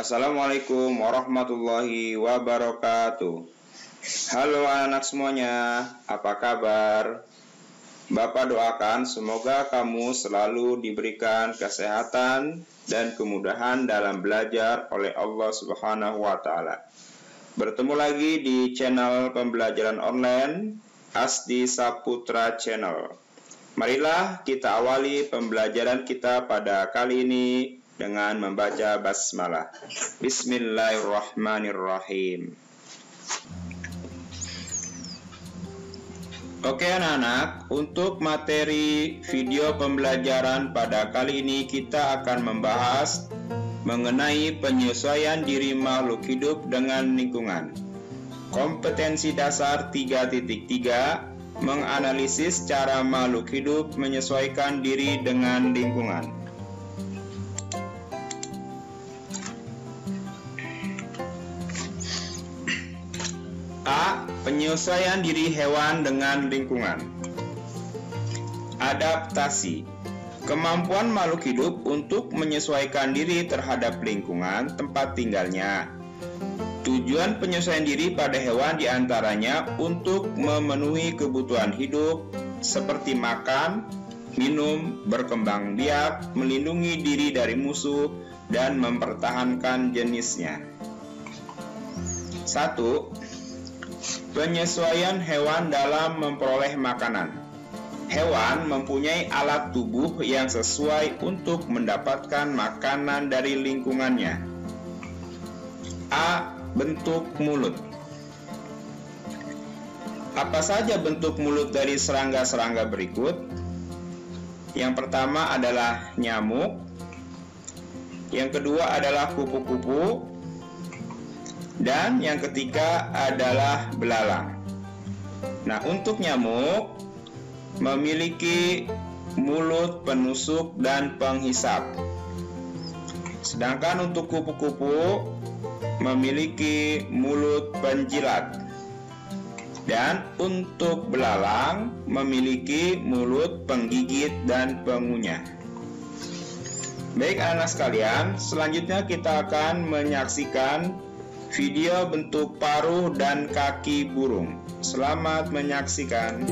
Assalamualaikum warahmatullahi wabarakatuh. Halo anak-anak semuanya, apa kabar? Bapak doakan semoga kamu selalu diberikan kesehatan dan kemudahan dalam belajar oleh Allah Subhanahu wa Ta'ala. Bertemu lagi di channel pembelajaran online Asdi Saputra Channel. Marilah kita awali pembelajaran kita pada kali ini dengan membaca basmalah. Bismillahirrahmanirrahim. Oke anak-anak, untuk materi video pembelajaran pada kali ini kita akan membahas mengenai penyesuaian diri makhluk hidup dengan lingkungan. Kompetensi dasar 3.3, menganalisis cara makhluk hidup menyesuaikan diri dengan lingkungan. A. Penyesuaian diri hewan dengan lingkungan. Adaptasi. Kemampuan makhluk hidup untuk menyesuaikan diri terhadap lingkungan tempat tinggalnya. Tujuan penyesuaian diri pada hewan diantaranya untuk memenuhi kebutuhan hidup seperti makan, minum, berkembang biak, melindungi diri dari musuh, dan mempertahankan jenisnya. 1. Penyesuaian hewan dalam memperoleh makanan. Hewan mempunyai alat tubuh yang sesuai untuk mendapatkan makanan dari lingkungannya. A. Bentuk mulut. Apa saja bentuk mulut dari serangga-serangga berikut? Yang pertama adalah nyamuk. Yang kedua adalah kupu-kupu. Dan yang ketiga adalah belalang. Nah, untuk nyamuk memiliki mulut penusuk dan penghisap. Sedangkan untuk kupu-kupu memiliki mulut penjilat. Dan untuk belalang memiliki mulut penggigit dan pengunyah. Baik anak-anak sekalian, selanjutnya kita akan menyaksikan video bentuk paruh dan kaki burung. Selamat menyaksikan.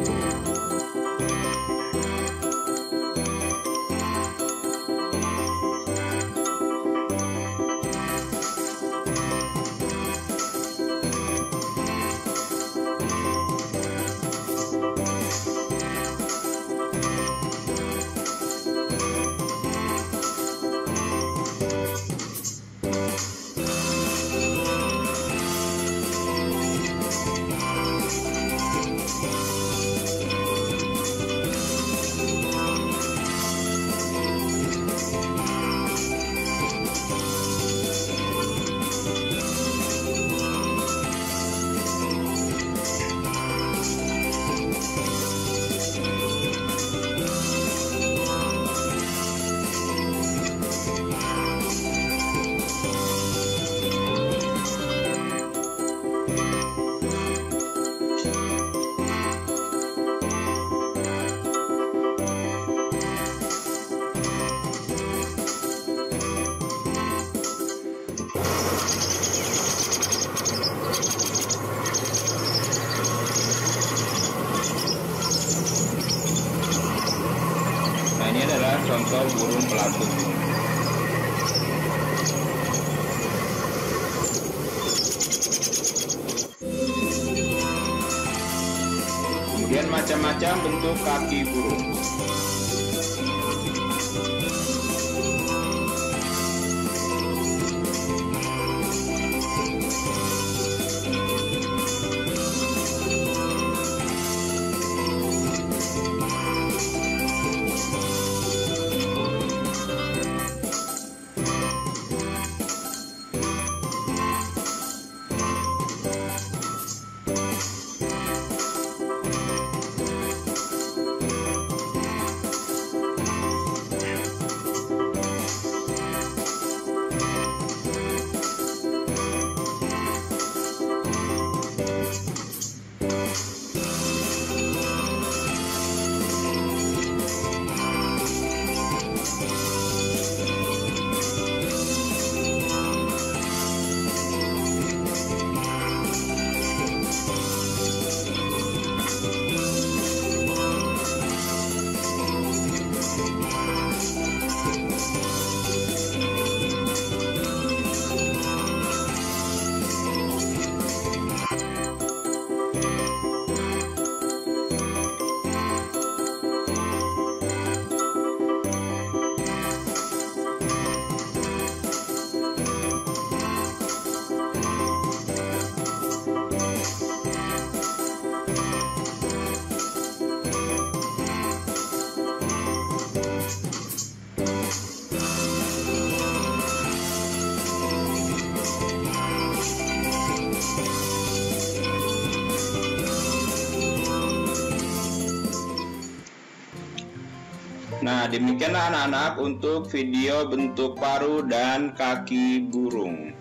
Ini adalah contoh burung pelatut. Kemudian macam-macam bentuk kaki burung. Nah, demikianlah anak-anak untuk video bentuk paruh dan kaki burung.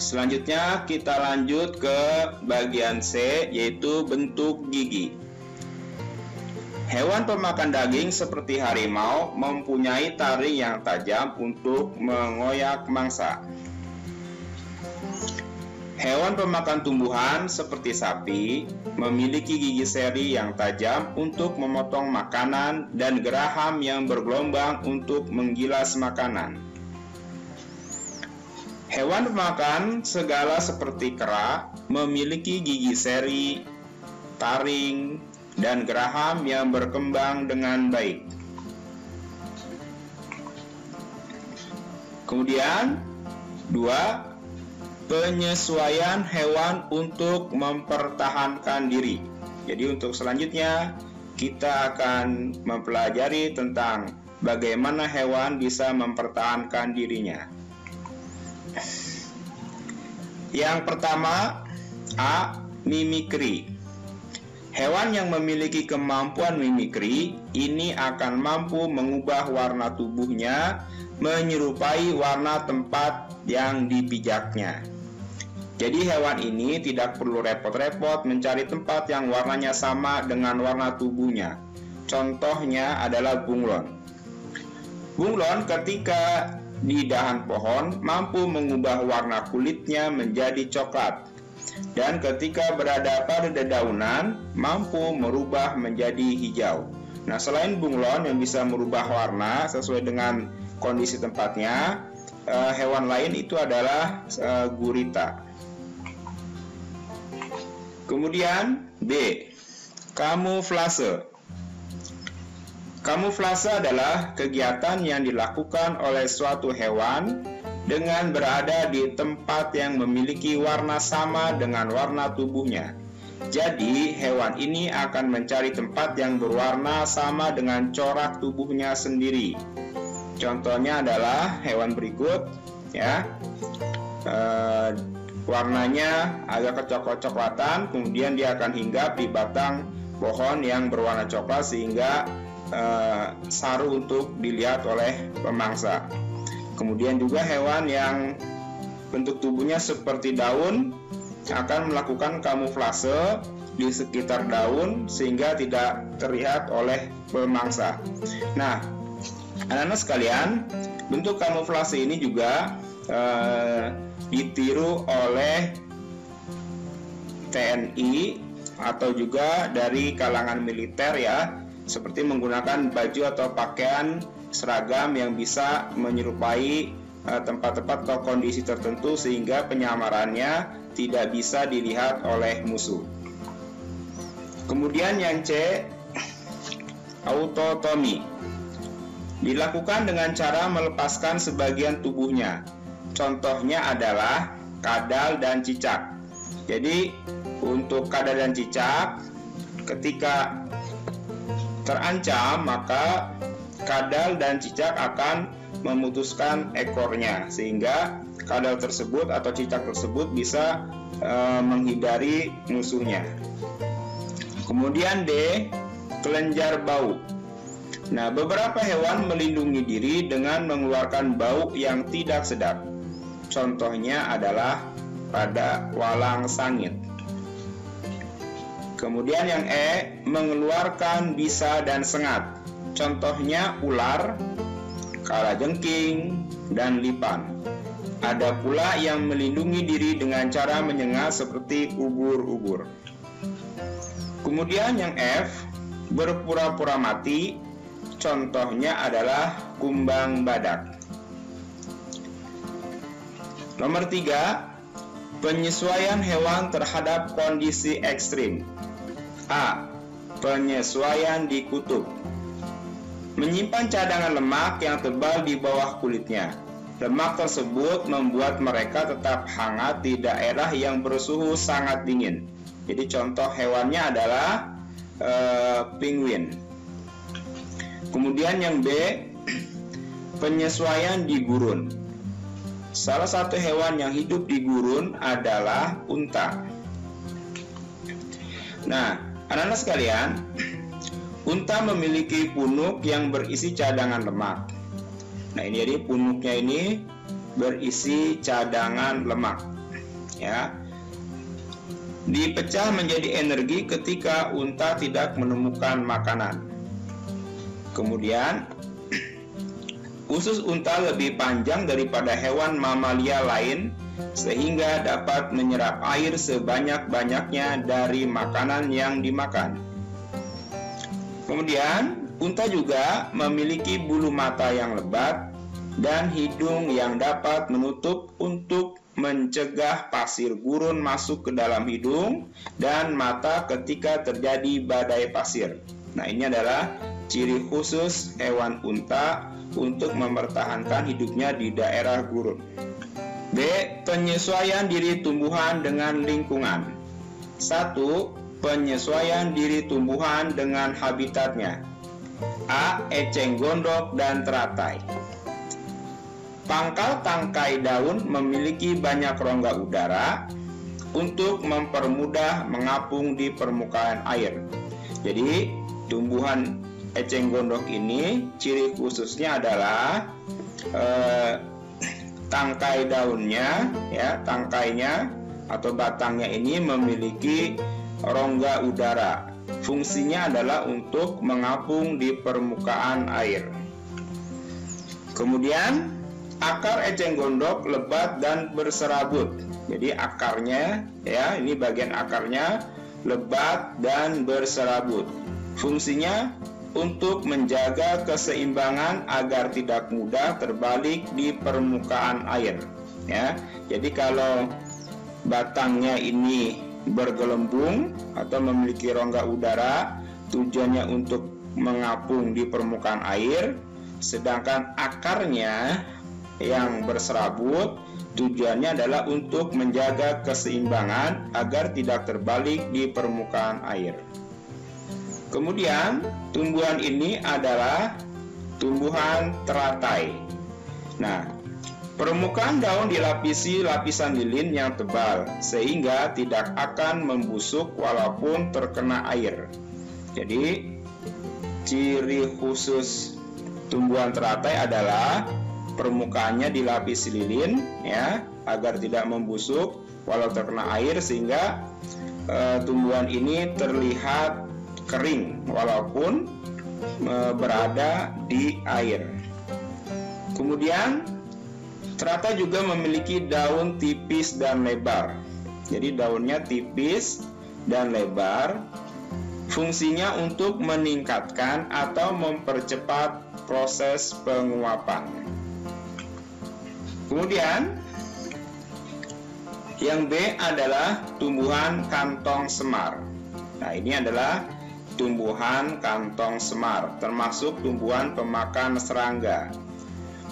Selanjutnya kita lanjut ke bagian C, yaitu bentuk gigi. Hewan pemakan daging seperti harimau mempunyai taring yang tajam untuk mengoyak mangsa. Hewan pemakan tumbuhan seperti sapi memiliki gigi seri yang tajam untuk memotong makanan dan geraham yang bergelombang untuk menggilas makanan. Hewan pemakan segala seperti kera memiliki gigi seri, taring, dan geraham yang berkembang dengan baik. Kemudian, 2. Penyesuaian hewan untuk mempertahankan diri. Jadi untuk selanjutnya kita akan mempelajari tentang bagaimana hewan bisa mempertahankan dirinya. Yang pertama, A. Mimikri. Hewan yang memiliki kemampuan mimikri ini akan mampu mengubah warna tubuhnya menyerupai warna tempat yang dipijaknya. Jadi hewan ini tidak perlu repot-repot mencari tempat yang warnanya sama dengan warna tubuhnya. Contohnya adalah bunglon. Bunglon ketika di dahan pohon mampu mengubah warna kulitnya menjadi coklat. Dan ketika berada pada dedaunan mampu merubah menjadi hijau. Nah, selain bunglon yang bisa merubah warna sesuai dengan kondisi tempatnya, hewan lain itu adalah gurita. Kemudian B. Kamuflase. Kamuflase adalah kegiatan yang dilakukan oleh suatu hewan dengan berada di tempat yang memiliki warna sama dengan warna tubuhnya. Jadi, hewan ini akan mencari tempat yang berwarna sama dengan corak tubuhnya sendiri. Contohnya adalah hewan berikut, ya. Warnanya agak kecoklat-coklatan, kemudian dia akan hinggap di batang pohon yang berwarna coklat sehingga saru untuk dilihat oleh pemangsa. Kemudian juga hewan yang bentuk tubuhnya seperti daun akan melakukan kamuflase di sekitar daun sehingga tidak terlihat oleh pemangsa. Nah, anak-anak sekalian, bentuk kamuflase ini juga ditiru oleh TNI atau juga dari kalangan militer, ya, seperti menggunakan baju atau pakaian seragam yang bisa menyerupai tempat-tempat atau kondisi tertentu sehingga penyamarannya tidak bisa dilihat oleh musuh. Kemudian yang C, autotomi. Dilakukan dengan cara melepaskan sebagian tubuhnya. Contohnya adalah kadal dan cicak. Jadi untuk kadal dan cicak, ketika terancam maka kadal dan cicak akan memutuskan ekornya sehingga kadal tersebut atau cicak tersebut bisa menghindari musuhnya. Kemudian D, kelenjar bau. Nah, beberapa hewan melindungi diri dengan mengeluarkan bau yang tidak sedap. Contohnya adalah pada walang sangit. Kemudian yang E, mengeluarkan bisa dan sengat. Contohnya ular, kalajengking, dan lipan. Ada pula yang melindungi diri dengan cara menyengat seperti ubur-ubur. Kemudian yang F, berpura-pura mati. Contohnya adalah kumbang badak. Nomor 3, penyesuaian hewan terhadap kondisi ekstrim. A. Penyesuaian di kutub. Menyimpan cadangan lemak yang tebal di bawah kulitnya. Lemak tersebut membuat mereka tetap hangat di daerah yang bersuhu sangat dingin. Jadi contoh hewannya adalah penguin. Kemudian yang B, penyesuaian di gurun. Salah satu hewan yang hidup di gurun adalah unta. Nah, anak-anak sekalian, unta memiliki punuk yang berisi cadangan lemak. Nah, ini jadi punuknya ini berisi cadangan lemak, ya. Dipecah menjadi energi ketika unta tidak menemukan makanan. Kemudian, usus unta lebih panjang daripada hewan mamalia lain sehingga dapat menyerap air sebanyak-banyaknya dari makanan yang dimakan. Kemudian, unta juga memiliki bulu mata yang lebat dan hidung yang dapat menutup untuk mencegah pasir gurun masuk ke dalam hidung dan mata ketika terjadi badai pasir. Nah, ini adalah ciri khusus hewan unta untuk mempertahankan hidupnya di daerah gurun. B. Penyesuaian diri tumbuhan dengan lingkungan. 1. Penyesuaian diri tumbuhan dengan habitatnya. A. Eceng gondok dan teratai. Pangkal tangkai daun memiliki banyak rongga udara untuk mempermudah mengapung di permukaan air. Jadi, tumbuhan eceng gondok ini ciri khususnya adalah tangkai daunnya, ya, tangkainya atau batangnya ini memiliki rongga udara. Fungsinya adalah untuk mengapung di permukaan air. Kemudian, akar eceng gondok lebat dan berserabut. Jadi akarnya, ya, ini bagian akarnya lebat dan berserabut. Fungsinya untuk menjaga keseimbangan agar tidak mudah terbalik di permukaan air, ya. Jadi kalau batangnya ini bergelembung atau memiliki rongga udara, tujuannya untuk mengapung di permukaan air, sedangkan akarnya yang berserabut tujuannya adalah untuk menjaga keseimbangan agar tidak terbalik di permukaan air. Kemudian, tumbuhan ini adalah tumbuhan teratai. Nah, permukaan daun dilapisi lapisan lilin yang tebal sehingga tidak akan membusuk walaupun terkena air. Jadi, ciri khusus tumbuhan teratai adalah permukaannya dilapisi lilin, ya, agar tidak membusuk walau terkena air sehingga tumbuhan ini terlihat kering walaupun berada di air. Kemudian teratai juga memiliki daun tipis dan lebar. Jadi daunnya tipis dan lebar. Fungsinya untuk meningkatkan atau mempercepat proses penguapan. Kemudian yang B adalah tumbuhan kantong semar. Nah, ini adalah tumbuhan kantong semar, termasuk tumbuhan pemakan serangga.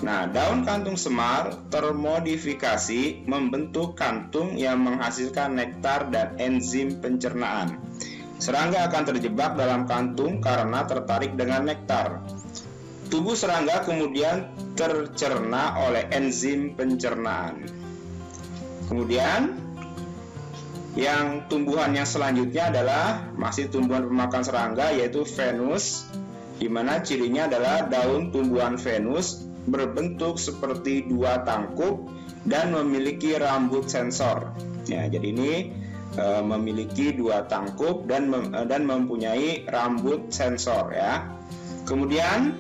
Nah, daun kantung semar termodifikasi membentuk kantung yang menghasilkan nektar dan enzim pencernaan. Serangga akan terjebak dalam kantung karena tertarik dengan nektar. Tubuh serangga kemudian tercerna oleh enzim pencernaan. Kemudian yang tumbuhan yang selanjutnya adalah masih tumbuhan pemakan serangga, yaitu Venus, di mana cirinya adalah daun tumbuhan Venus berbentuk seperti dua tangkup dan memiliki rambut sensor. Ya, jadi ini memiliki dua tangkup dan mempunyai rambut sensor, ya. Kemudian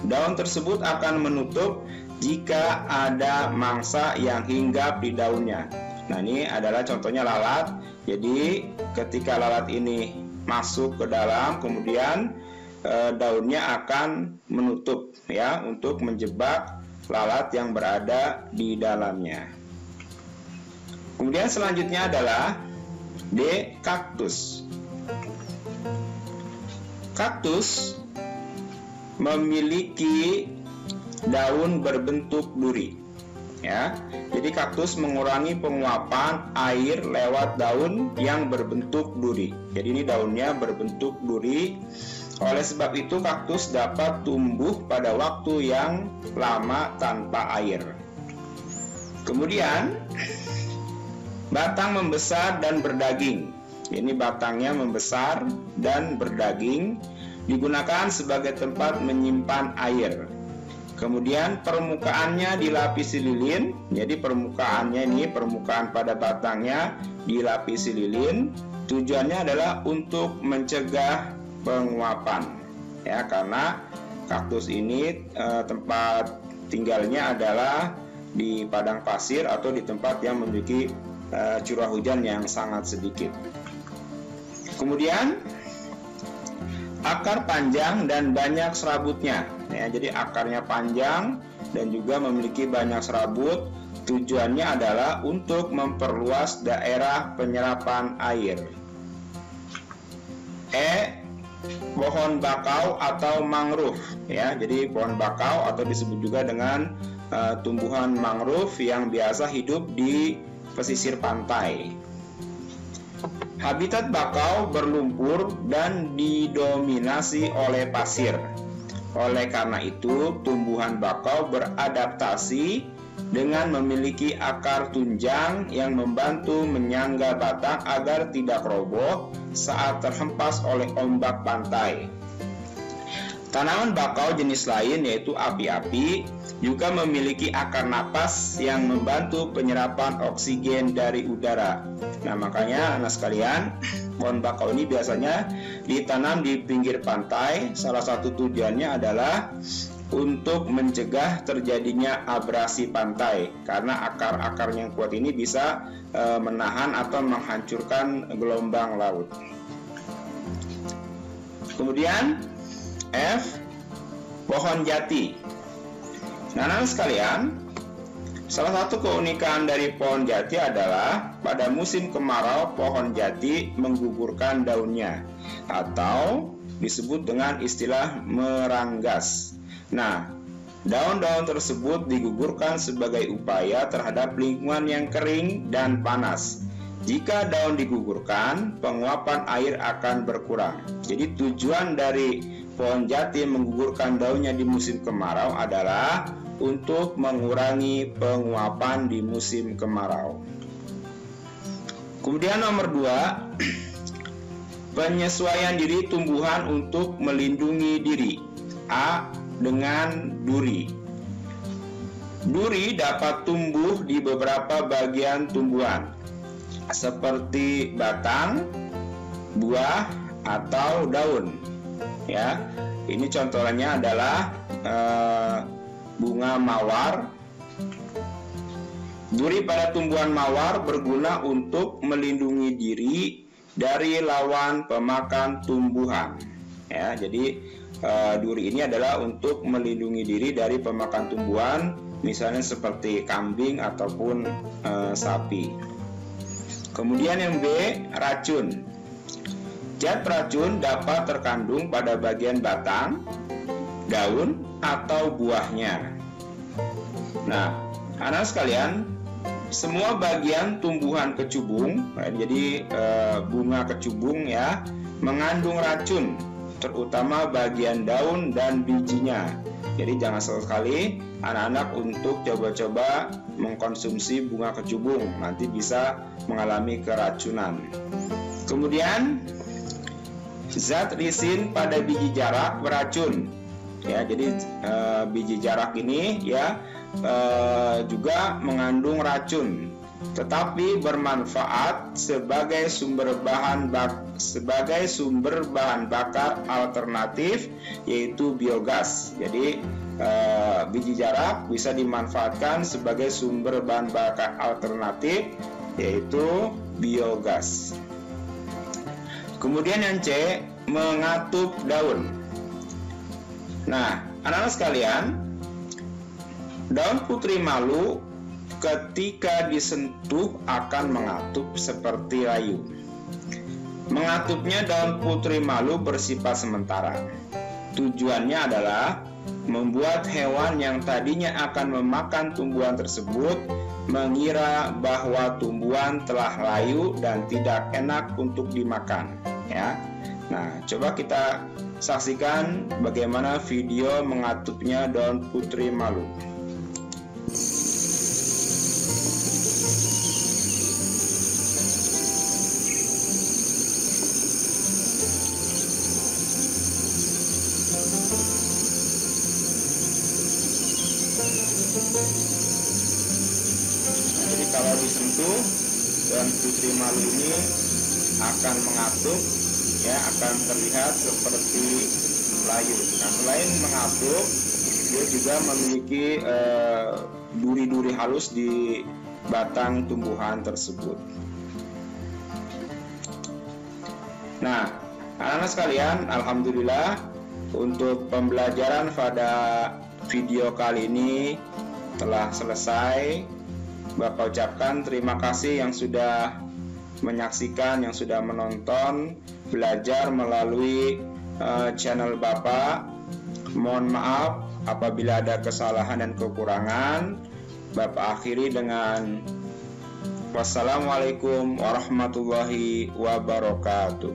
daun tersebut akan menutup jika ada mangsa yang hinggap di daunnya. Nah, ini adalah contohnya lalat. Jadi ketika lalat ini masuk ke dalam, kemudian daunnya akan menutup, ya, untuk menjebak lalat yang berada di dalamnya. Kemudian selanjutnya adalah D. Kaktus. Kaktus memiliki daun berbentuk duri, ya. Jadi kaktus mengurangi penguapan air lewat daun yang berbentuk duri. Jadi ini daunnya berbentuk duri. Oleh sebab itu kaktus dapat tumbuh pada waktu yang lama tanpa air. Kemudian batang membesar dan berdaging. Ini batangnya membesar dan berdaging, digunakan sebagai tempat menyimpan air. Kemudian permukaannya dilapisi lilin. Jadi permukaannya ini, permukaan pada batangnya dilapisi lilin. Tujuannya adalah untuk mencegah penguapan. Ya, karena kaktus ini tempat tinggalnya adalah di padang pasir atau di tempat yang memiliki curah hujan yang sangat sedikit. Kemudian akar panjang dan banyak serabutnya. Ya, jadi akarnya panjang dan juga memiliki banyak serabut. Tujuannya adalah untuk memperluas daerah penyerapan air. Pohon bakau atau mangrove. Ya, jadi pohon bakau atau disebut juga dengan tumbuhan mangrove yang biasa hidup di pesisir pantai. Habitat bakau berlumpur dan didominasi oleh pasir. Oleh karena itu, tumbuhan bakau beradaptasi dengan memiliki akar tunjang yang membantu menyangga batang agar tidak roboh saat terhempas oleh ombak pantai. Tanaman bakau jenis lain yaitu api-api juga memiliki akar napas yang membantu penyerapan oksigen dari udara. Nah, makanya anak sekalian, pohon bakau ini biasanya ditanam di pinggir pantai. Salah satu tujuannya adalah untuk mencegah terjadinya abrasi pantai, karena akar-akar yang kuat ini bisa menahan atau menghancurkan gelombang laut. Kemudian pohon jati. Nah, anak sekalian, salah satu keunikan dari pohon jati adalah pada musim kemarau pohon jati menggugurkan daunnya atau disebut dengan istilah meranggas. Nah, daun-daun tersebut digugurkan sebagai upaya terhadap lingkungan yang kering dan panas. Jika daun digugurkan, penguapan air akan berkurang. Jadi tujuan dari pohon jati menggugurkan daunnya di musim kemarau adalah untuk mengurangi penguapan di musim kemarau. Kemudian nomor 2, penyesuaian diri tumbuhan untuk melindungi diri. Dengan duri. Duri dapat tumbuh di beberapa bagian tumbuhan, seperti batang, buah, atau daun. Ya, ini contohnya adalah bunga mawar. Duri pada tumbuhan mawar berguna untuk melindungi diri dari lawan pemakan tumbuhan. Ya, jadi duri ini adalah untuk melindungi diri dari pemakan tumbuhan, misalnya seperti kambing ataupun sapi. Kemudian yang B, racun. Zat racun dapat terkandung pada bagian batang, daun, atau buahnya. Nah, anak sekalian, semua bagian tumbuhan kecubung, jadi bunga kecubung ya, mengandung racun, terutama bagian daun dan bijinya. Jadi jangan sekali anak-anak untuk coba-coba mengkonsumsi bunga kecubung, nanti bisa mengalami keracunan. Kemudian zat risin pada biji jarak beracun. Ya, jadi biji jarak ini ya juga mengandung racun, tetapi bermanfaat sebagai sumber bahan bakar alternatif, yaitu biogas. Jadi biji jarak bisa dimanfaatkan sebagai sumber bahan bakar alternatif, yaitu biogas. Kemudian yang C, mengatup daun. Nah, anak-anak sekalian, daun putri malu ketika disentuh akan mengatup seperti layu. Mengatupnya daun putri malu bersifat sementara. Tujuannya adalah membuat hewan yang tadinya akan memakan tumbuhan tersebut mengira bahwa tumbuhan telah layu dan tidak enak untuk dimakan. Ya. Nah, coba kita saksikan bagaimana video mengatupnya daun putri malu. kalau disentuh dan putri malu ini akan mengatup, ya, akan terlihat seperti layu. Nah, selain mengatup, dia juga memiliki duri-duri halus di batang tumbuhan tersebut. Nah, anak-anak sekalian, alhamdulillah untuk pembelajaran pada video kali ini telah selesai. Bapak ucapkan terima kasih yang sudah menyaksikan, yang sudah menonton, belajar melalui channel Bapak. Mohon maaf apabila ada kesalahan dan kekurangan. Bapak akhiri dengan wassalamualaikum warahmatullahi wabarakatuh.